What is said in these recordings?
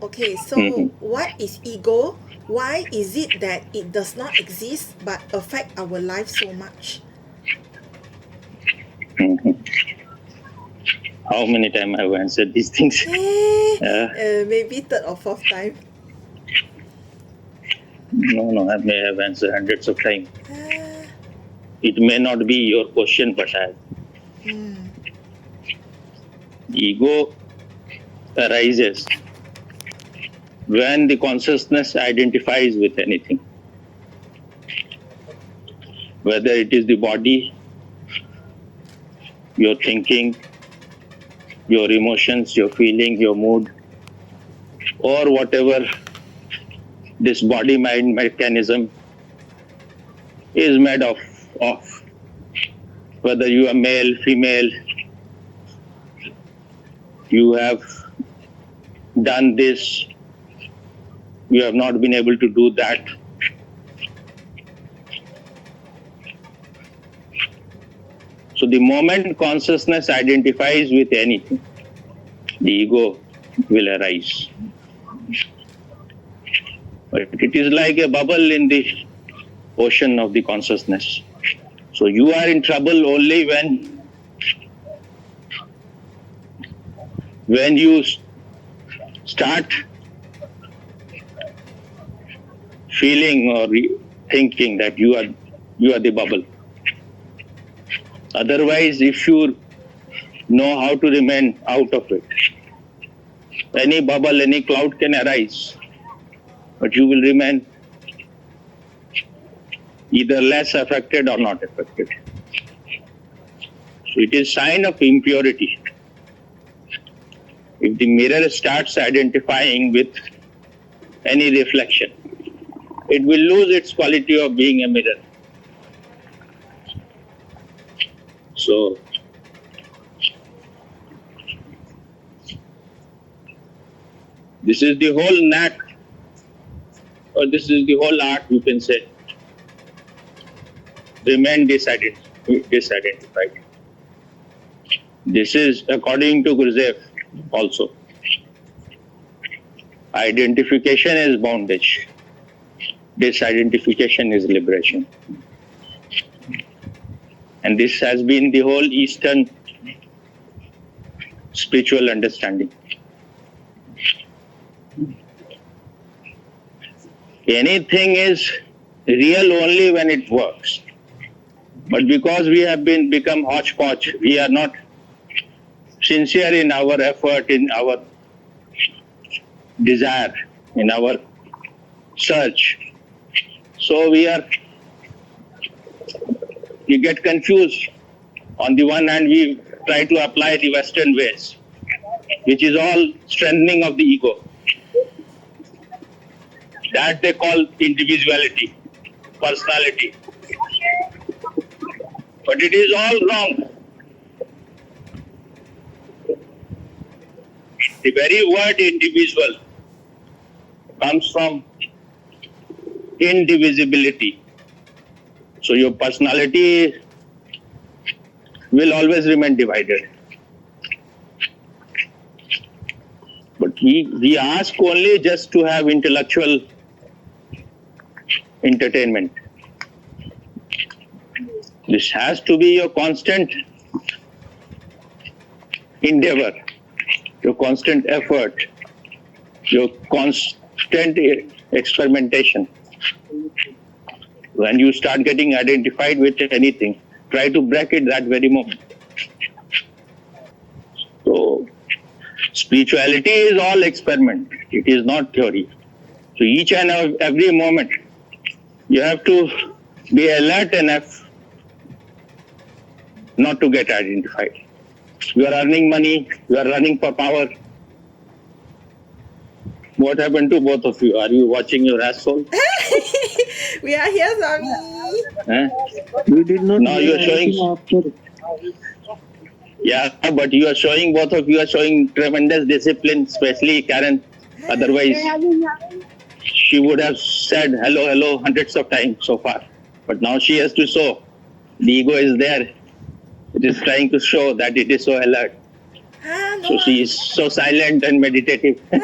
Okay, so Mhm. what is ego? Why is it that it does not exist but affect our life so much? Mhm. How many times I have answered these things? Uh, Maybe third or fourth time. no, I may have answered hundreds of times. Uh, It may not be your question, but hmm. ego arises when the consciousness identifies with anything, whether it is the body, your thinking, your emotions, your feeling, your mood, or whatever this body mind mechanism is made of. Whether you are male, female, you have done this, you have not been able to do that. So the moment consciousness identifies with anything, the ego will arise. But it is like a bubble in the ocean of the consciousness. So you are in trouble only when you start feeling or thinking that you are the bubble. Otherwise, if you know how to remain out of it, any bubble, any cloud can arise, but you will remain either less affected or not affected. So it is sign of impurity. If the mirror starts identifying with any reflection, it will lose its quality of being a mirror. So this is the whole knack, or this is the whole art, you can say. Remain disidentified. This is according to Gurdjieff also. Identification is bondage. Disidentification is liberation. And this has been the whole Eastern spiritual understanding. Anything is real only when it works. But because we have become hodgepodge, we are not sincere in our effort, in our desire, in our search. So we get confused. On the one hand, we try to apply the Western ways, which is all strengthening of the ego. That they call individuality, personality. But it is all wrong. The very word individual comes from indivisibility. So your personality will always remain divided. But we ask only just to have intellectual entertainment. This has to be your constant endeavor, your constant effort, your constant experimentation. When you start getting identified with anything, try to break it that very moment. So, spirituality is all experiment. It is not theory. So each and every moment, you have to be alert enough not to get identified. You are earning money, you are running for power. What happened to both of you? Are you watching your asshole? We are here, Swami. We did not Now you are showing. after. Yeah, but you are showing, both of you are showing tremendous discipline, especially Karen. Otherwise, she would have said hello, hello hundreds of times so far. But now she has to show. The ego is there. It is trying to show that it is so alert. No. So she is so silent and meditative. I'm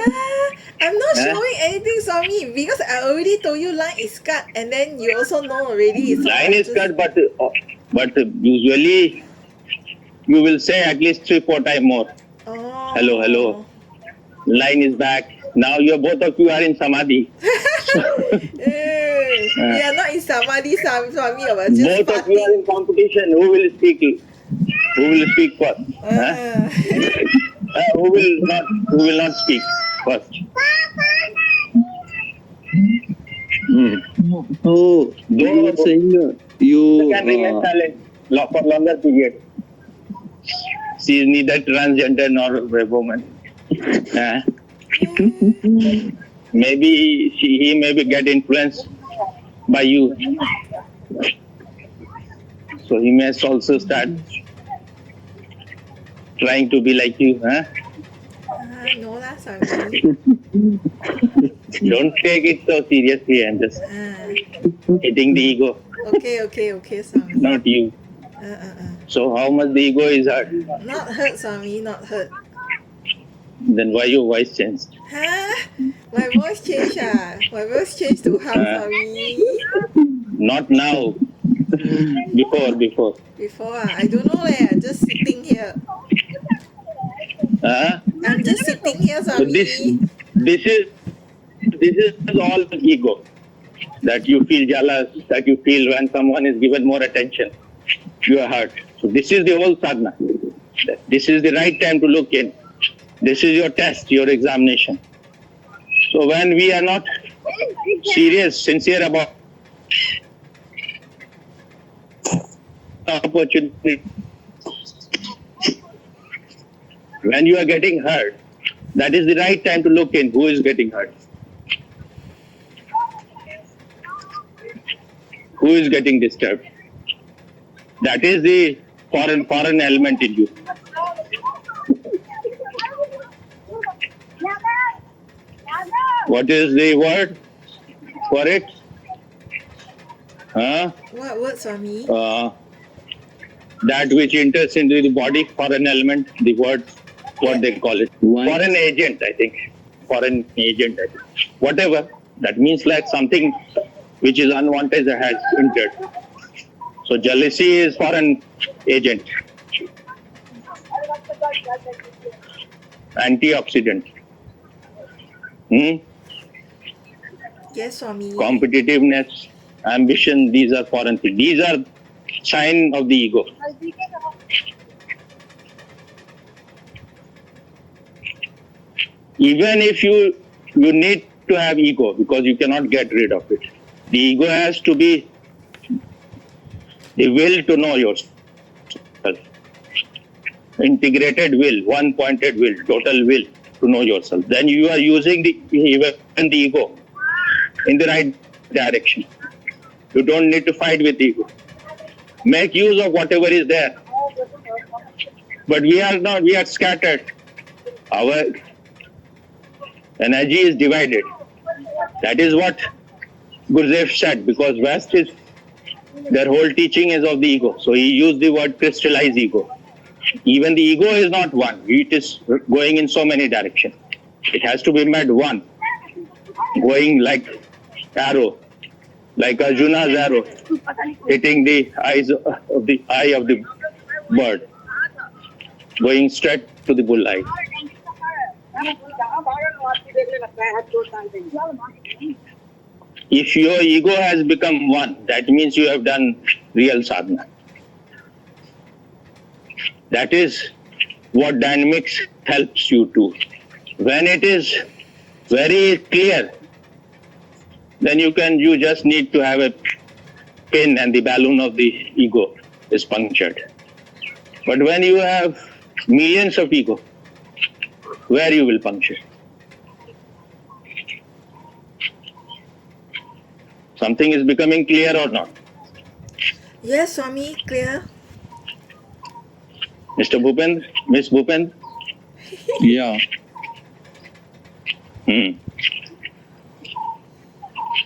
not Huh? showing anything, Swami, because I already told you line is cut, and then you also know already. So Line I'm is just- cut, but usually you will say at least 3-4 times more. Oh. Hello, hello. Line is back. Now you both of you are in samadhi. We are not in samadhi, Swami, but just Both of you are in farting. competition. Who will speak? Who will speak first? Huh? Who will not speak first? So you are saying You can remain silent for longer period. She is neither transgender nor a woman. Huh? Maybe he may get influenced by you. So he may also start trying to be like you. Huh? No lah, Swami. Don't take it so seriously and just hitting the ego, Okay, Swami. not you. So how much the ego is hurt? Not hurt, Swami, not hurt. Then why your voice changed? My voice changed, My voice changed to how, Swami? Not now. Before. Before, I don't know I'm just sitting here. I'm just sitting here, So Swami. this is all ego. That you feel jealous, that you feel when someone is given more attention, you are hurt. So this is the whole sadhana. This is the right time to look in. This is your test, your examination. So when we are not serious, sincere about opportunity, when you are getting hurt, that is the right time to look in who is getting hurt. Who is getting disturbed? That is the foreign element in you. What is the word for it? What word, Swami? That which enters into the body, foreign element, the word, what they call it. Why? Foreign agent, I think. Foreign agent, I think. Whatever. That means like something which is unwanted has entered. So jealousy is foreign agent. Antioxidant. Yes, Swami. Competitiveness, ambition, these are foreign things. These are sign of the ego. Even if you need to have ego because you cannot get rid of it. The ego has to be the will to know yourself. Integrated will, one-pointed will, total will to know yourself. Then you are using the ego in the right direction. You don't need to fight with ego. Make use of whatever is there. But we are scattered. Our energy is divided. That is what Gurudev said, because West is, their whole teaching is of the ego. So he used the word crystallized ego. Even the ego is not one. It is going in so many directions. It has to be made one. Going like arrow, like Arjuna's arrow, hitting the eye of the bird, going straight to the bullseye. If your ego has become one, that means you have done real sadhana. That is what dynamics helps you to. When it is very clear, then you just need to have a pin and the balloon of the ego is punctured. But when you have millions of ego, where you will puncture? Something is becoming clear or not? Yes, Swami, clear. Mr. Bhupendra, Miss Bhupendra? Yeah.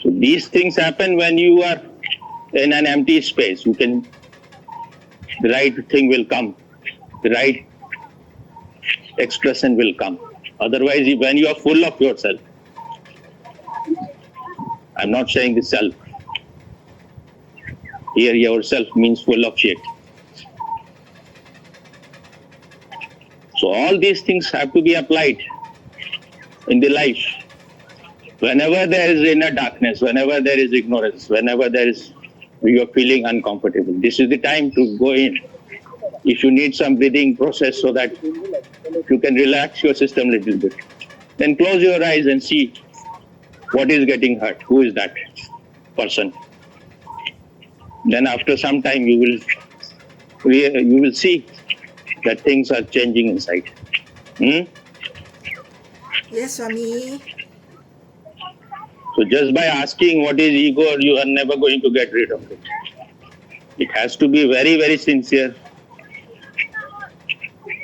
So these things happen when you are in an empty space. The right thing will come. The right expression will come. Otherwise, when you are full of yourself, I'm not saying the self. Here, yourself means full of shit. So all these things have to be applied in the life. Whenever there is inner darkness, whenever there is ignorance, whenever you are feeling uncomfortable, this is the time to go in. If you need some breathing process so that you can relax your system a little bit, then close your eyes and see what is getting hurt, who is that person. Then after some time you will see that things are changing inside. Yes, Swami. So just by asking what is ego, you are never going to get rid of it. It has to be very, very sincere,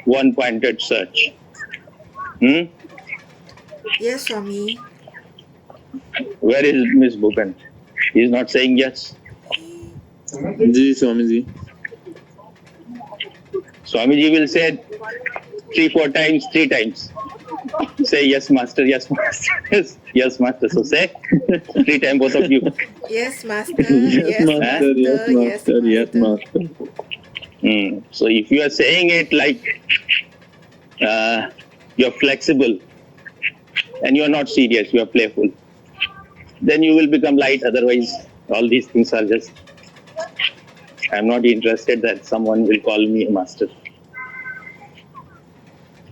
one-pointed search. Yes, Swami. Where is Miss Bhupen? He is not saying yes. Ji Swamiji. Swamiji will say 3-4 times, 3 times. Say yes, master, yes, master, yes, master. So say 3 times, both of you. Yes, Master. Yes, master, yes, master, yes, master. So if you are saying it like you're flexible and you're not serious, you are playful, then you will become light. Otherwise, all these things are just, I'm not interested that someone will call me a master.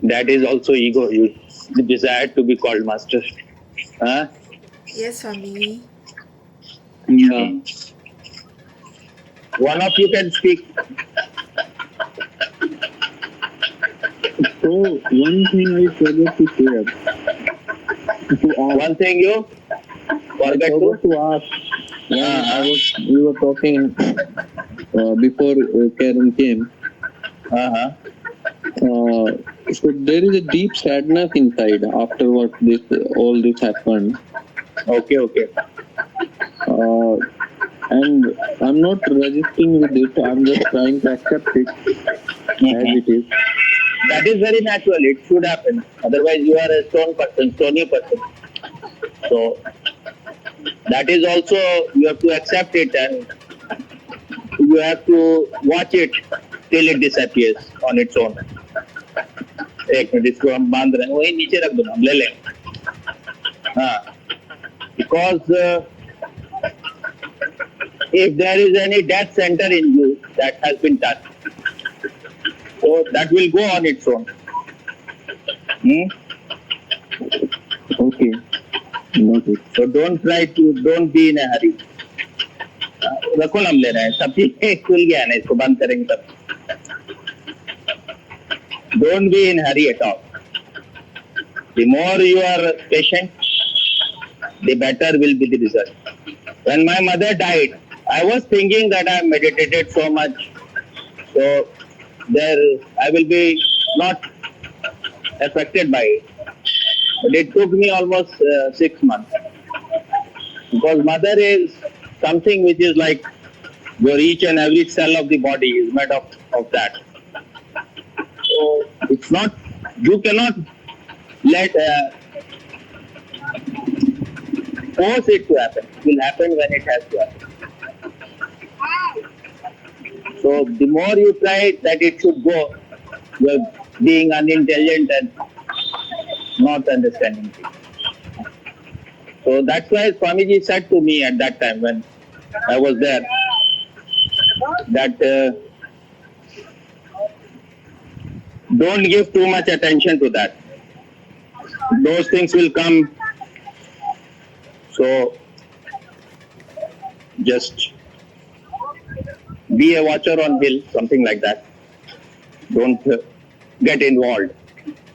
That is also ego. You desire to be called master. Yes, Swami. Yeah. One of you can speak. So one thing I forgot to share. One thing you forget to ask. We were talking before Karen came. So there is a deep sadness inside after what all this happened. Okay. And I'm not resisting with it. I'm just trying to accept it as it is. That is very natural. It should happen. Otherwise, you are a stony person. So that is also, you have to accept it and you have to watch it till it disappears on its own. एक minute इसको हम बांध रहे हैं वही नीचे रख दो हम ले लें because if there is any death center in you that has been touched, so that will go on its own. Okay. Noted. So don't be in a hurry. रखो हम ले रहे हैं सब चीज खुल गया ना इसको बंद करेंगे तब. Don't be in hurry at all. The more you are patient, the better will be the result. When my mother died, I was thinking that I meditated so much, so I will be not affected by it. But it took me almost 6 months. Because mother is something which is like your each and every cell of the body is made of that. So it's not, you cannot let force it to happen. It will happen when it has to happen. So the more you try that it should go, you're being unintelligent and not understanding things. So that's why Swamiji said to me at that time when I was there that don't give too much attention to that. Those things will come. So just be a watcher on hill, something like that. Don't get involved.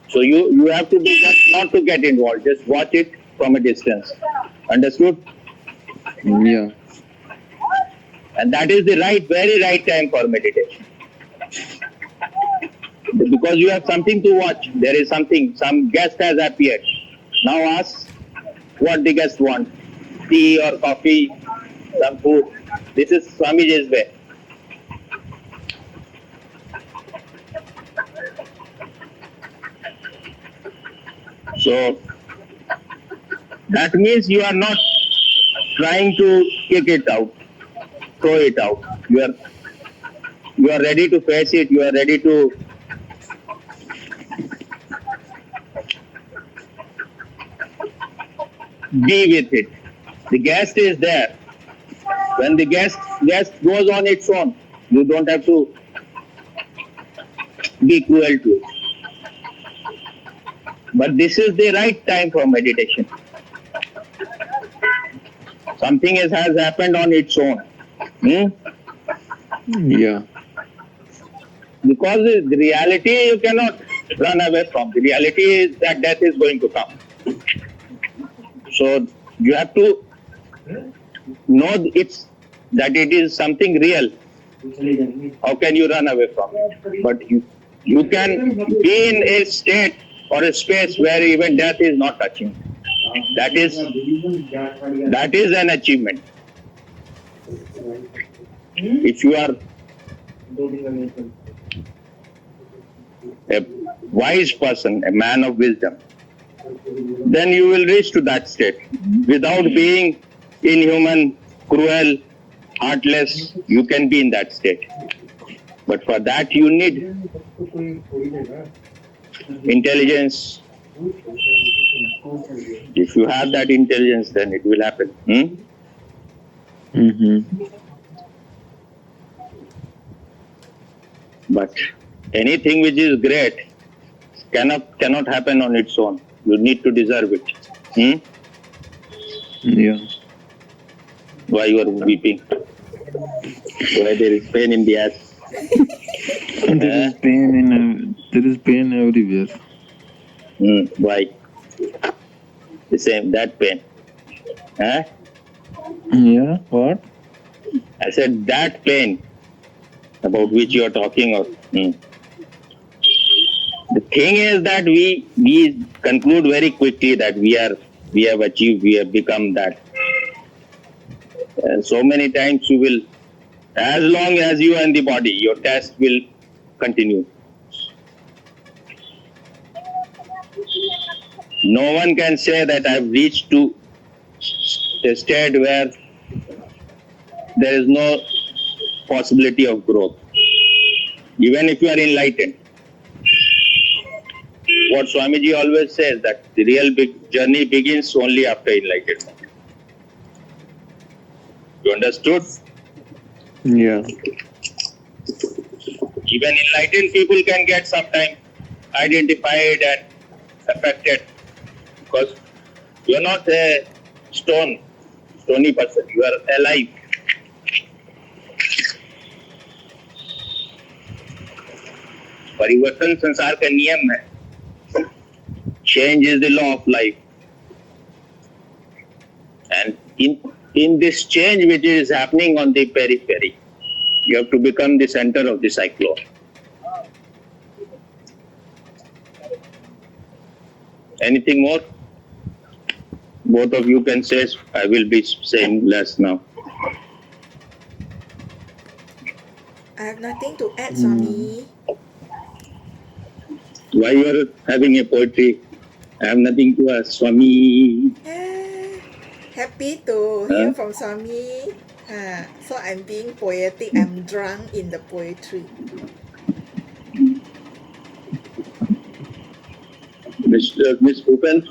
So you have to be just not to get involved. Just watch it from a distance. Understood? Yeah. And that is the very right time for meditation. Because you have something to watch. There is something, some guest has appeared. Now ask what the guest wants. Tea or coffee, some food. This is Swamiji's way. So that means you are not trying to kick it out, throw it out. You are ready to face it. You are ready to be with it. The guest is there. When the guest goes on its own, you don't have to be cruel to it. But this is the right time for meditation. Something has happened on its own. Yeah. Because the reality you cannot run away from. The reality is that death is going to come. So you have to know that it is something real. How can you run away from it? But you can be in a state or a space where even death is not touching. That is an achievement. If you are a wise person, a man of wisdom, then you will reach to that state without being inhuman, cruel, heartless. You can be in that state. But for that you need intelligence. If you have that intelligence, then it will happen. But anything which is great cannot happen on its own. You need to deserve it. Yeah. Why you are weeping? Why there is pain in the ass? There is pain everywhere. Why? The same, that pain. Yeah. What? I said that pain about which you are talking of. The thing is that we conclude very quickly that we have achieved, we have become that. So many times you will, as long as you are in the body, your test will continue. No one can say that I have reached to a state where there is no possibility of growth. Even if you are enlightened. What Swamiji always says, that the real big journey begins only after enlightenment. You understood? Yeah. Even enlightened people can get sometimes identified and affected, because you are not a stony person, you are alive. परिवर्तन संसार का नियम है. Change is the law of life. And in this change which is happening on the periphery, you have to become the center of the cyclone. Anything more? Both of you can say. I will be saying less now. I have nothing to add, Swami. Why you are having a poetry? I have nothing to ask, Swami. Happy to hear from Swami. So I'm being poetic. I'm drunk in the poetry. Miss Bhupen?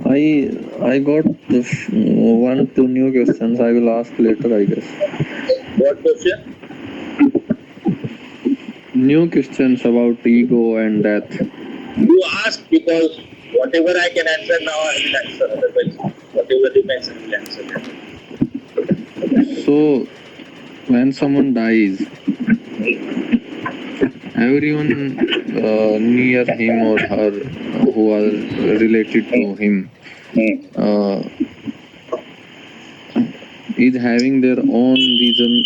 I got 1-2 new questions. I will ask later, I guess. What question? New questions about ego and death. You ask because whatever I can answer now, I will answer. Otherwise, whatever remains, I will answer. So, when someone dies, everyone near him or her who are related to him is having their own reason.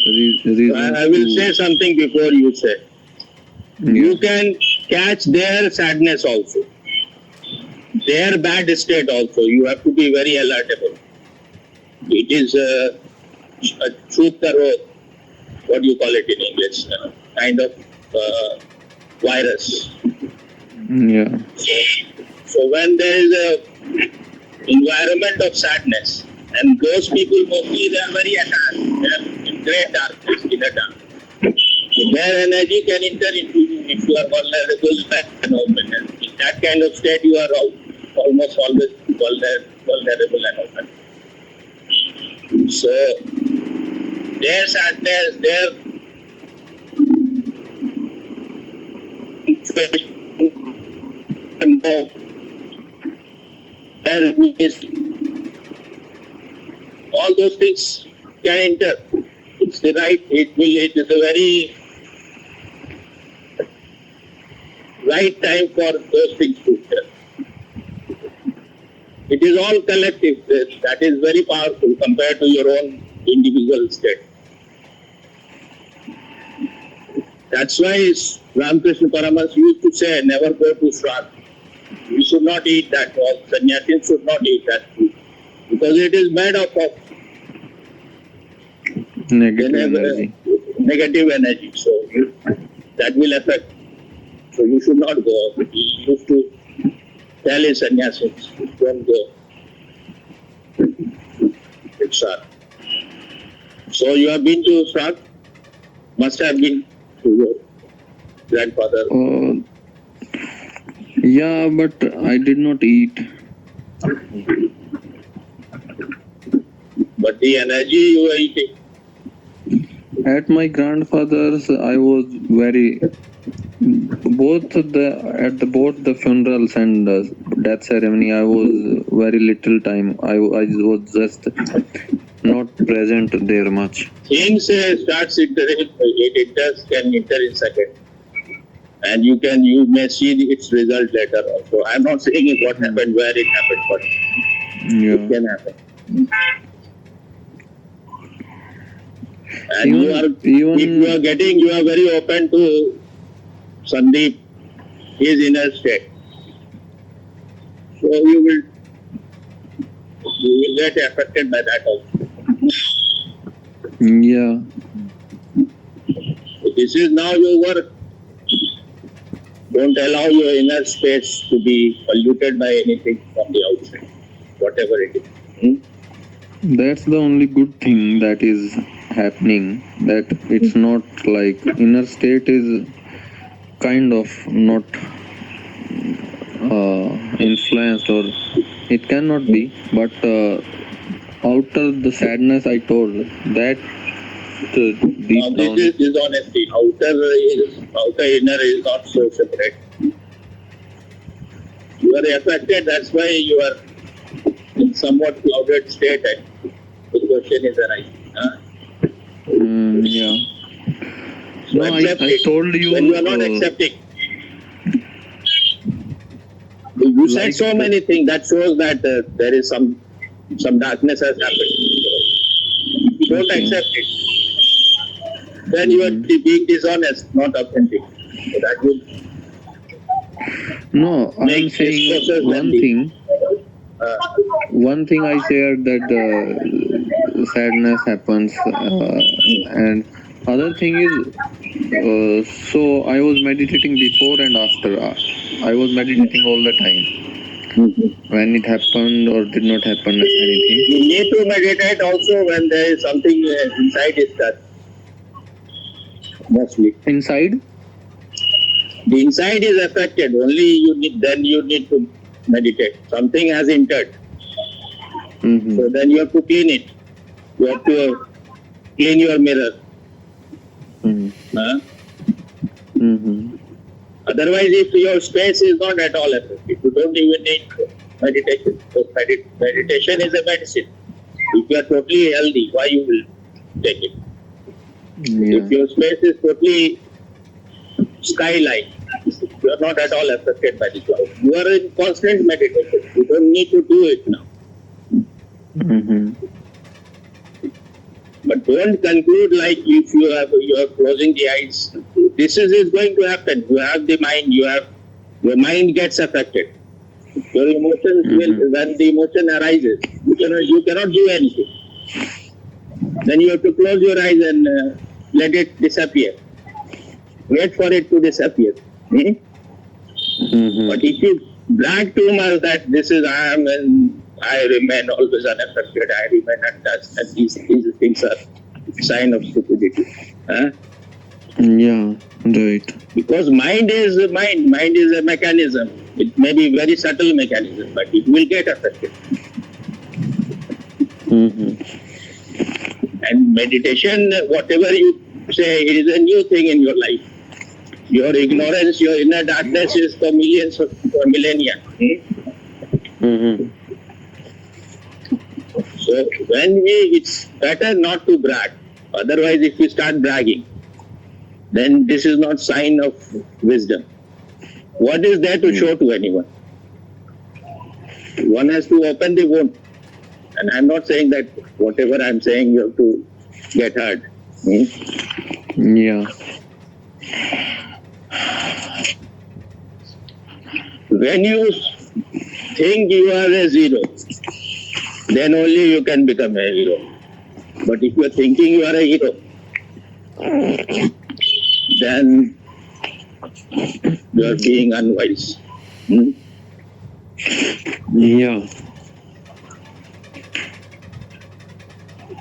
I will say something before you say. You can catch their sadness also, their bad state also. You have to be very alertable. It is a truth tarot, what do you call it in English, kind of virus. Yeah. So when there is a environment of sadness, and those people mostly they are very attached, they are in great darkness, in a dark. So their energy can enter into you if you are vulnerable and open. In that kind of state, you are almost always vulnerable and open. So their sadness, their all those things can enter. It's the right. It is a very right time for those things to enter. It is all collective. That is very powerful compared to your own individual state. That's why Ramakrishna Paramahansa used to say, never go to Shraddha. You should not eat that. All sannyasins should not eat that food. Because it is made up of negative energy. So that will affect. So you should not go. He used to tell his sannyasins, don't go. It's Shraddha. So you have been to Shraddha? Must have been to your grandfather. Yeah, but I did not eat. But the energy you were eating. At my grandfather's, I was very both the funerals and death ceremony. I was very little time. I was just not present there much. Things starts entering, it does can enter in second. And you may see its result later also. I'm not saying it what happened, where it happened, but it can happen. And if you are very open to Sandeep, his inner state. So you will get affected by that also. Yeah. So this is now your work. Don't allow your inner space to be polluted by anything from the outside, whatever it is. That's the only good thing that is happening. That it's not like inner state is kind of not influenced, or it cannot be. But outer the sadness I told that deep Now down. this is dishonesty. Outer inner is not so separate. You are affected, that's why you are in somewhat clouded state and the question is arising. Yeah. So No, I it. told you. When you are not accepting. You said Like so many things that shows that there is some darkness has happened. If you don't accept it, then you are being dishonest, not authentic. So that will No, I'm make this saying process one lengthy. thing. One thing I shared that sadness happens, and other thing is, so I was meditating before and after. I was meditating all the time. When it happened or did not happen, anything. You need to meditate also when there is something inside is that. Mostly. Inside? The inside is affected. Only you need to meditate. Something has entered. Mm-hmm. So then you have to clean it. You have to clean your mirror. Mm-hmm. Huh? Mm-hmm. Otherwise, if your space is not at all affected, you don't even need meditation. So meditation is a medicine. If you are totally healthy, why you will take it? Yeah. If your space is totally skyline, you are not at all affected by the cloud. You are in constant meditation. You don't need to do it now. Mm-hmm. But don't conclude like if you are closing the eyes. This is going to happen. You have the mind. Your mind gets affected. Your emotions will, when the emotion arises, you cannot do anything. Then you have to close your eyes and let it disappear. Wait for it to disappear. Mm-hmm. But if you brag too much that this is I am and I remain always unaffected, I remain untouched, and these things are sign of stupidity. Huh? Yeah, right. Because mind is a mechanism. It may be very subtle mechanism, but it will get affected. Mm-hmm. And meditation, whatever you say, it is a new thing in your life. Your ignorance, your inner darkness is for millions of for millennia. Mm-hmm. So it's better not to brag. Otherwise, if you start bragging, then this is not sign of wisdom. What is there to show to anyone? One has to open the wound. And I'm not saying that whatever I'm saying you have to get hurt. Yeah. When you think you are a zero, then only you can become a hero. But if you are thinking you are a hero, then you are being unwise. Yeah.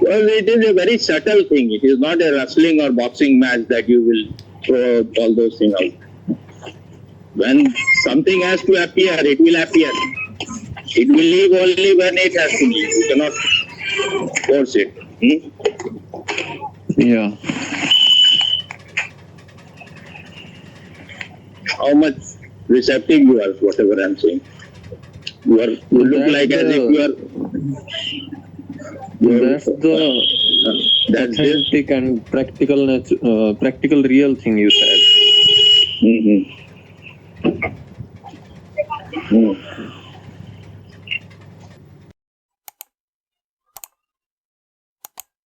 Well, it is a very subtle thing. It is not a wrestling or boxing match that you will throw all those things out. When something has to appear, it will appear. It will leave only when it has to leave. You cannot force it. Yeah. How much receptive you are, whatever I'm saying. You look like as if you are. That's the That's it. authentic and practical real thing you said. Mm-hmm.